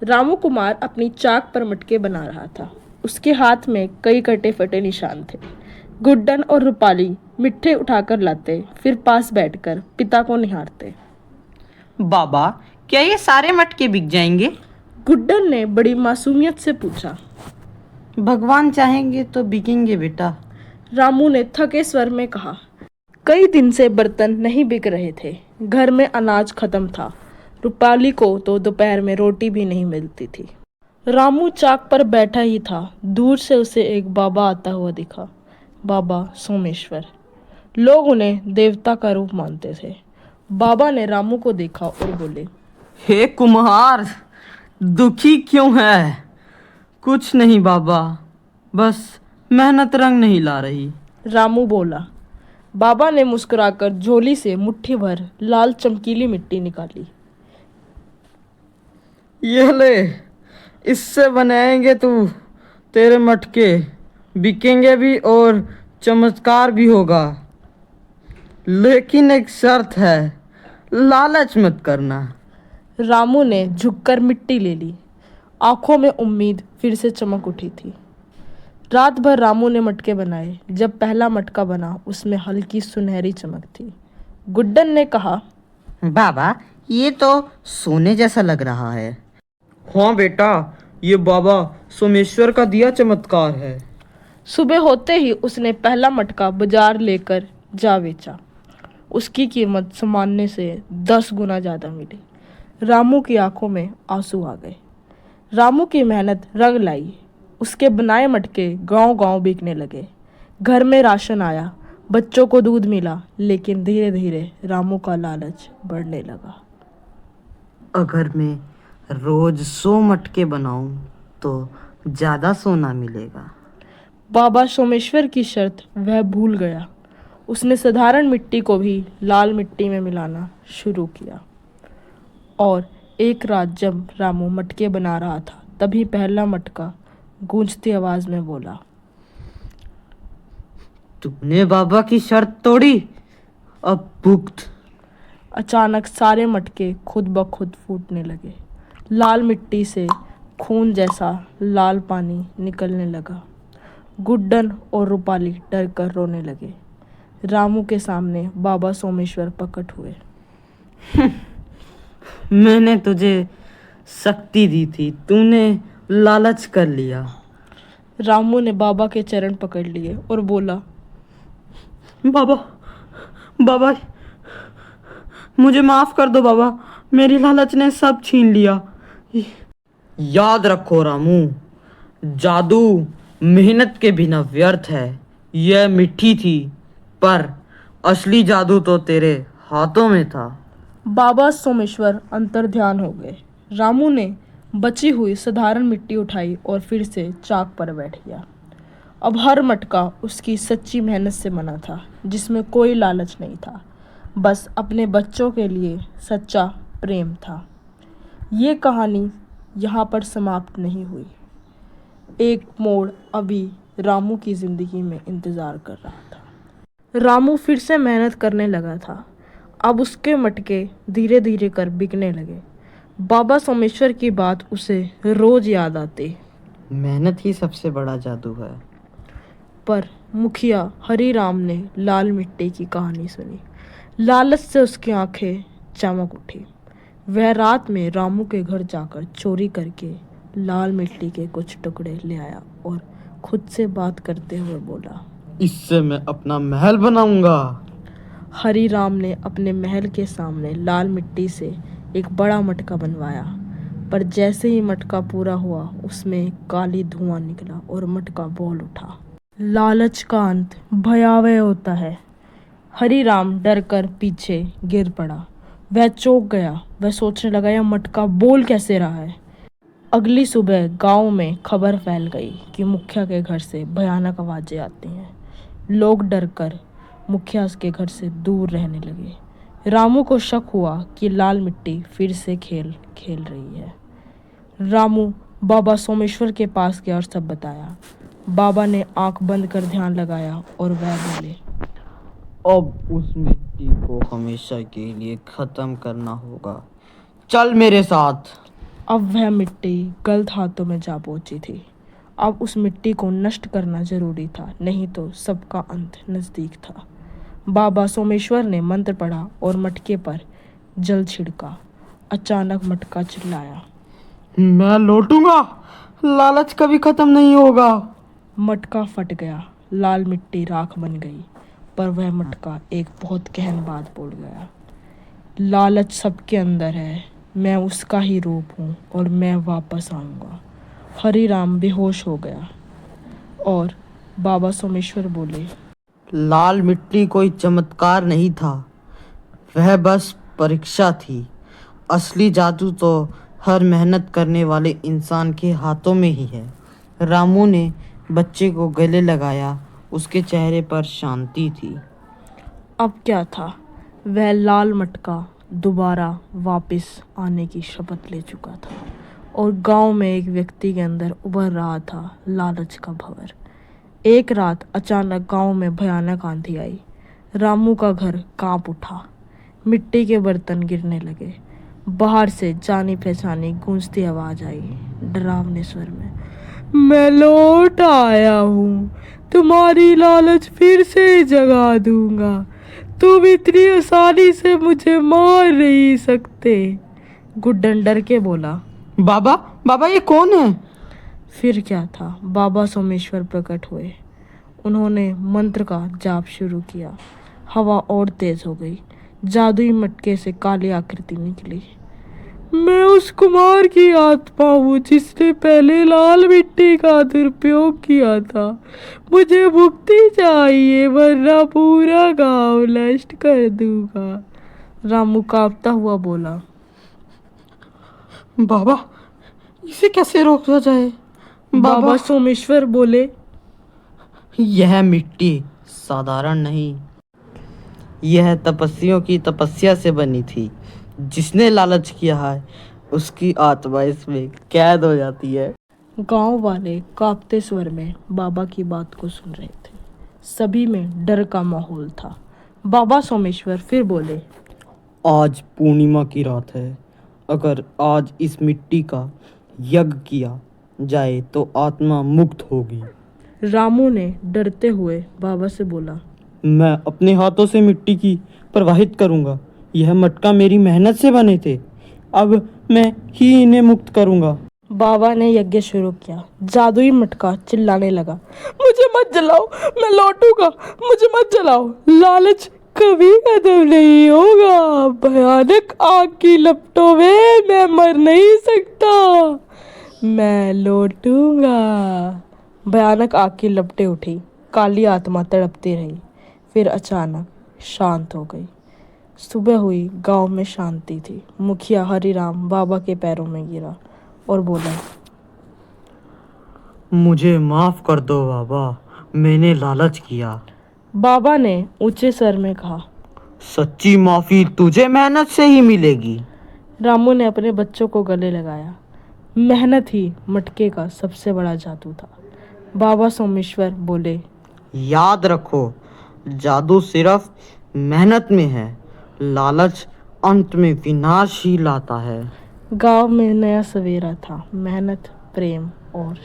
रामू कुमार अपनी चाक पर मटके बना रहा था। उसके हाथ में कई कटे फटे निशान थे। गुड्डन और रूपाली मिट्टी उठाकर लाते, फिर पास बैठकर पिता को निहारते। बाबा, क्या ये सारे मटके बिक जाएंगे? गुड्डन ने बड़ी मासूमियत से पूछा। भगवान चाहेंगे तो बिकेंगे बेटा। रामू ने थके स्वर में कहा। कई दिन से बर्तन नहीं बिक रहे थे। घर में अनाज खत्म था। रूपाली को तो दोपहर में रोटी भी नहीं मिलती थी। रामू चाक पर बैठा ही था। दूर से उसे एक बाबा आता हुआ दिखा। बाबा सोमेश्वर। लोग उन्हें देवता का रूप मानते थे। बाबा ने रामू को देखा और बोले, हे कुम्हार, दुखी क्यों है? कुछ नहीं बाबा, बस मेहनत रंग नहीं ला रही। रामू बोला। बाबा ने मुस्कुराकर झोली से मुट्ठी भर लाल चमकीली मिट्टी निकाली। ये ले, इससे बनाएंगे तू तेरे मटके, बिकेंगे भी और चमत्कार भी होगा। लेकिन एक शर्त है, लालच मत करना। रामू ने झुककर मिट्टी ले ली। आंखों में उम्मीद फिर से चमक उठी थी। रात भर रामू ने मटके बनाए। जब पहला मटका बना, उसमें हल्की सुनहरी चमक थी। गुड्डन ने कहा, बाबा, ये तो सोने जैसा लग रहा है। हाँ बेटा, ये बाबा सोमेश्वर का दिया चमत्कार है। सुबह होते ही उसने पहला मटका बाजार लेकर जा बेचा। उसकी कीमत सामान्य से 10 गुना ज़्यादा मिली। रामू की आंखों में आंसू आ गए। रामू की मेहनत रंग लाई। उसके बनाए मटके गांव-गांव बिकने लगे। घर में राशन आया, बच्चों को दूध मिला। लेकिन धीरे धीरे रामू का लालच बढ़ने लगा। अगर मैं रोज 100 मटके बनाऊं तो ज्यादा सोना मिलेगा। बाबा सोमेश्वर की शर्त वह भूल गया। उसने साधारण मिट्टी को भी लाल मिट्टी में मिलाना शुरू किया। और एक रात जब रामू मटके बना रहा था, तभी पहला मटका गूंजती आवाज में बोला, तूने बाबा की शर्त तोड़ी, अब भुगत। अचानक सारे मटके खुद ब खुद फूटने लगे। लाल मिट्टी से खून जैसा लाल पानी निकलने लगा। गुड्डन और रूपाली डर कर रोने लगे। रामू के सामने बाबा सोमेश्वर प्रकट हुए। मैंने तुझे शक्ति दी थी, तूने लालच कर लिया। रामू ने बाबा के चरण पकड़ लिए और बोला, बाबा, बाबा, मुझे माफ कर दो बाबा, मेरी लालच ने सब छीन लिया। याद रखो रामू, जादू मेहनत के बिना व्यर्थ है। यह मिट्टी थी, पर असली जादू तो तेरे हाथों में था। बाबा सोमेश्वर अंतर्ध्यान हो गए। रामू ने बची हुई साधारण मिट्टी उठाई और फिर से चाक पर बैठ गया। अब हर मटका उसकी सच्ची मेहनत से बना था, जिसमें कोई लालच नहीं था, बस अपने बच्चों के लिए सच्चा प्रेम था। ये कहानी यहाँ पर समाप्त नहीं हुई। एक मोड़ अभी रामू की ज़िंदगी में इंतज़ार कर रहा था। रामू फिर से मेहनत करने लगा था। अब उसके मटके धीरे धीरे कर बिकने लगे। बाबा सोमेश्वर की बात उसे रोज़ याद आती। मेहनत ही सबसे बड़ा जादू है। पर मुखिया हरी राम ने लाल मिट्टी की कहानी सुनी। लालच से उसकी आंखें चमक उठी। वह रात में रामू के घर जाकर चोरी करके लाल मिट्टी के कुछ टुकड़े ले आया और खुद से बात करते हुए बोला, इससे मैं अपना महल बनाऊंगा। हरी राम ने अपने महल के सामने लाल मिट्टी से एक बड़ा मटका बनवाया। पर जैसे ही मटका पूरा हुआ, उसमें काली धुआं निकला और मटका बोल उठा, लालच का अंत भयावह होता है। हरी राम डर कर पीछे गिर पड़ा। वह चौंक गया। वह सोचने लगा, यह मटका बोल कैसे रहा है। अगली सुबह गांव में खबर फैल गई कि मुखिया के घर से भयानक आवाजें आती हैं। लोग डरकर मुखिया के घर से दूर रहने लगे। रामू को शक हुआ कि लाल मिट्टी फिर से खेल खेल रही है। रामू बाबा सोमेश्वर के पास गया और सब बताया। बाबा ने आंख बंद कर ध्यान लगाया और वह बोले, अब उस मिट्टी को हमेशा के लिए खत्म करना होगा। चल मेरे साथ। अब वह मिट्टी गलत हाथों में जा पहुंची थी। अब उस मिट्टी को नष्ट करना जरूरी था, नहीं तो सबका अंत नजदीक था। बाबा सोमेश्वर ने मंत्र पढ़ा और मटके पर जल छिड़का। अचानक मटका चिल्लाया, मैं लौटूंगा, लालच कभी खत्म नहीं होगा। मटका फट गया, लाल मिट्टी राख बन गई। पर वह मटका एक बहुत गहन बात बोल गया, लालच सबके अंदर है, मैं उसका ही रूप हूँ और मैं वापस आऊँगा। हरी राम बेहोश हो गया और बाबा सोमेश्वर बोले, लाल मिट्टी कोई चमत्कार नहीं था, वह बस परीक्षा थी। असली जादू तो हर मेहनत करने वाले इंसान के हाथों में ही है। रामू ने बच्चे को गले लगाया, उसके चेहरे पर शांति थी। अब क्या था, वह लाल मटका दोबारा वापस आने की शपथ ले चुका था और गांव में एक व्यक्ति के अंदर उभर रहा था लालच का भंवर। एक रात अचानक गांव में भयानक आंधी आई। रामू का घर कांप उठा, मिट्टी के बर्तन गिरने लगे। बाहर से जानी पहचानी गूंजती आवाज आई, डरावने स्वर में, मैं लौट आया हूँ, तुम्हारी लालच फिर से जगा दूंगा, तुम इतनी आसानी से मुझे मार नहीं सकते। गुड्डन डर के बोला, बाबा बाबा ये कौन है? फिर क्या था, बाबा सोमेश्वर प्रकट हुए। उन्होंने मंत्र का जाप शुरू किया। हवा और तेज हो गई, जादुई मटके से काली आकृति निकली। मैं उस कुमार की आत्मा हूँ जिसने पहले लाल मिट्टी का दुरुपयोग किया था। मुझे मुक्ति चाहिए वरना पूरा गांव नष्ट कर दूंगा। रामू कांपता हुआ बोला, बाबा इसे कैसे रोका जाए? बाबा सोमेश्वर बोले, यह मिट्टी साधारण नहीं, यह तपस्वियों की तपस्या से बनी थी। जिसने लालच किया है उसकी आत्मा इसमें कैद हो जाती है। गांव वाले कांपते स्वर में बाबा की बात को सुन रहे थे। सभी में डर का माहौल था। बाबा सोमेश्वर फिर बोले, आज पूर्णिमा की रात है, अगर आज इस मिट्टी का यज्ञ किया जाए तो आत्मा मुक्त होगी। रामू ने डरते हुए बाबा से बोला, मैं अपने हाथों से मिट्टी की प्रवाहित करूंगा। यह मटका मेरी मेहनत से बने थे, अब मैं ही इन्हें मुक्त करूंगा। बाबा ने यज्ञ शुरू किया। जादुई मटका चिल्लाने लगा, मुझे मत जलाओ, मैं लौटूंगा, मुझे मत जलाओ, लालच कभी खत्म नहीं होगा, भयानक आग की लपटों में मैं मर नहीं सकता, मैं लौटूंगा। भयानक आग की लपटें उठी, काली आत्मा तड़पती रही, फिर अचानक शांत हो गई। सुबह हुई, गांव में शांति थी। मुखिया हरिराम बाबा के पैरों में गिरा और बोला, मुझे माफ कर दो बाबा, मैंने लालच किया। बाबा ने ऊंचे स्वर में कहा, सच्ची माफी तुझे मेहनत से ही मिलेगी। रामू ने अपने बच्चों को गले लगाया। मेहनत ही मटके का सबसे बड़ा जादू था। बाबा सोमेश्वर बोले, याद रखो, जादू सिर्फ मेहनत में है, लालच अंत में विनाश ही लाता है। गांव में नया सवेरा था। मेहनत, प्रेम और